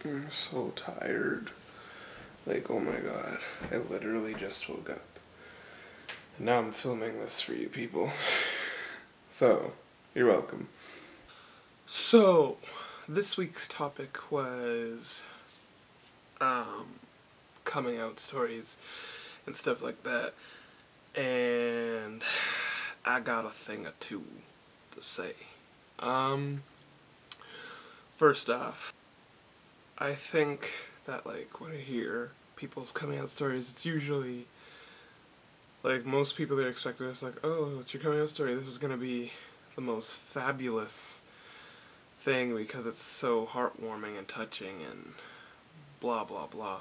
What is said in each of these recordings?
I'm so tired. Like, oh my god, I literally just woke up. And now I'm filming this for you people. So, you're welcome. So, this week's topic was coming out stories and stuff like that. And I got a thing or two to say. First off, I think that, like, when I hear people's coming out stories, it's usually, like, most people are expecting it's like, oh, it's your coming out story, this is gonna be the most fabulous thing because it's so heartwarming and touching and blah blah blah.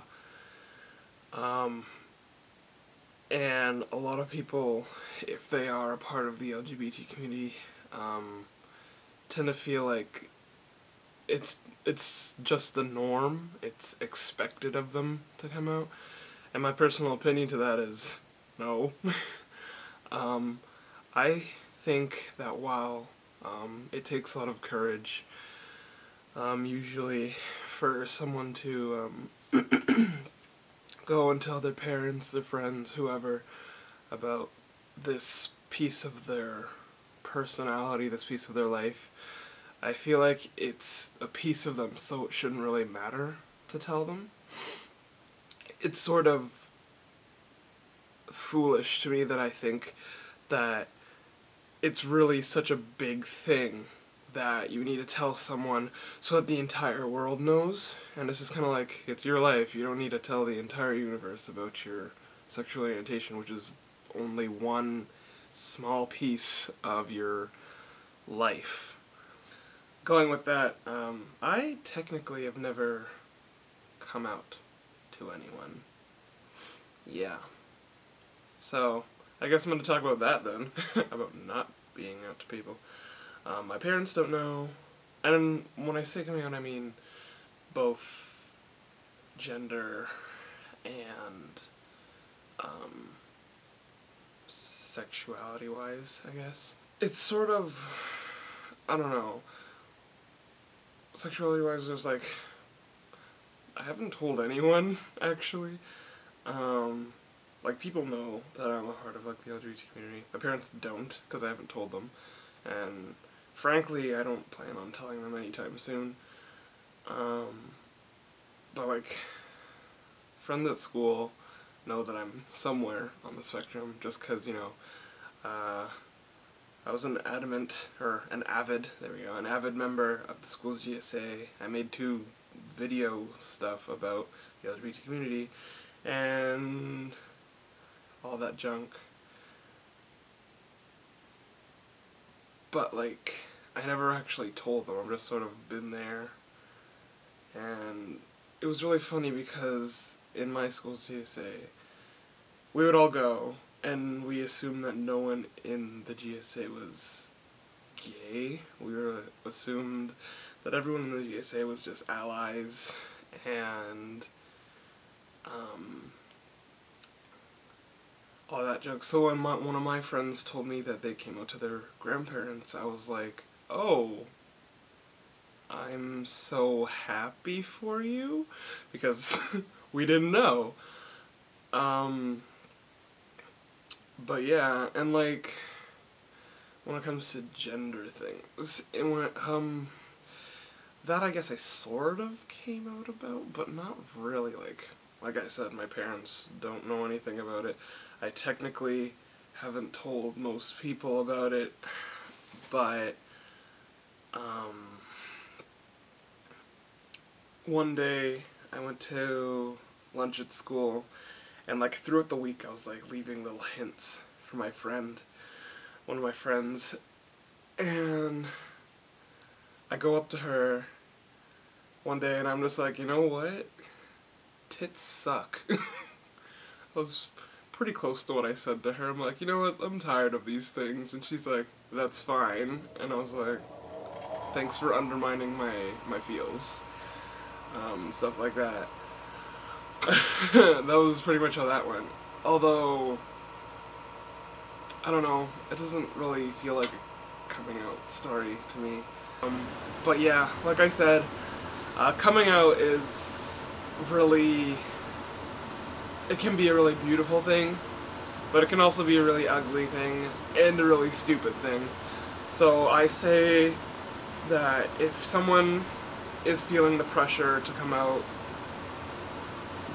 And a lot of people, if they are a part of the LGBT community, tend to feel like it's just the norm, it's expected of them to come out. And my personal opinion to that is no. I think that while it takes a lot of courage, usually for someone to go and tell their parents, their friends, whoever, about this piece of their personality, this piece of their life, I feel like it's a piece of them, so it shouldn't really matter to tell them. It's sort of foolish to me that I think that it's really such a big thing that you need to tell someone so that the entire world knows. And it's just kind of like, it's your life, you don't need to tell the entire universe about your sexual orientation, which is only one small piece of your life. Going with that, I technically have never come out to anyone. Yeah. So, I guess I'm going to talk about that then, about not being out to people. My parents don't know, and when I say coming out, I mean both gender and sexuality-wise, I guess. It's sort of, I don't know, sexuality-wise, there's like, I haven't told anyone, actually. Like, people know that I'm a part of, like, the LGBT community. My parents don't, because I haven't told them. And frankly, I don't plan on telling them anytime soon. But, like, friends at school know that I'm somewhere on the spectrum, just because, you know, I was an avid member of the school's GSA. I made 2 video stuff about the LGBT community, and all that junk. But, like, I never actually told them, I've just sort of been there. And it was really funny because in my school's GSA, we would all go, and we assumed that no one in the GSA was gay. We assumed that everyone in the GSA was just allies, and all that junk. So when one of my friends told me that they came out to their grandparents, I was like, oh, I'm so happy for you, because we didn't know. But yeah, and like, when it comes to gender things, that I guess I sort of came out about, but not really. Like I said, my parents don't know anything about it. I technically haven't told most people about it, but one day I went to lunch at school, and like throughout the week I was like leaving little hints for my friend, one of my friends, and I go up to her one day and I'm just like, you know what? Tits suck. I was pretty close to what I said to her. I'm like, you know what? I'm tired of these things. And she's like, that's fine. And I was like, thanks for undermining my feels. Stuff like that. That was pretty much how that went. Although, I don't know, it doesn't really feel like a coming out story to me. But yeah, like I said, Coming out is really, it can be a really beautiful thing, but it can also be a really ugly thing and a really stupid thing. So I say that if someone is feeling the pressure to come out,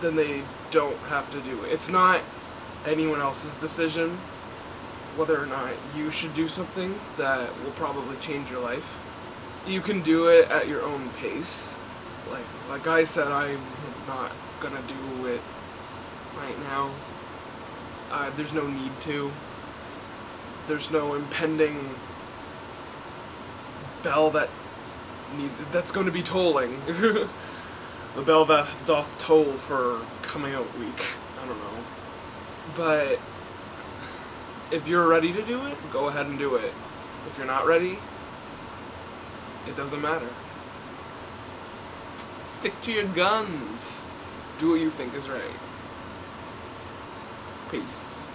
then they don't have to do it. It's not anyone else's decision whether or not you should do something that will probably change your life. You can do it at your own pace. Like I said, I'm not gonna do it right now. There's no need to. There's no impending bell that's going to be tolling. The bell that doth toll for coming out week. I don't know. But if you're ready to do it, go ahead and do it. If you're not ready, it doesn't matter. Stick to your guns. Do what you think is right. Peace.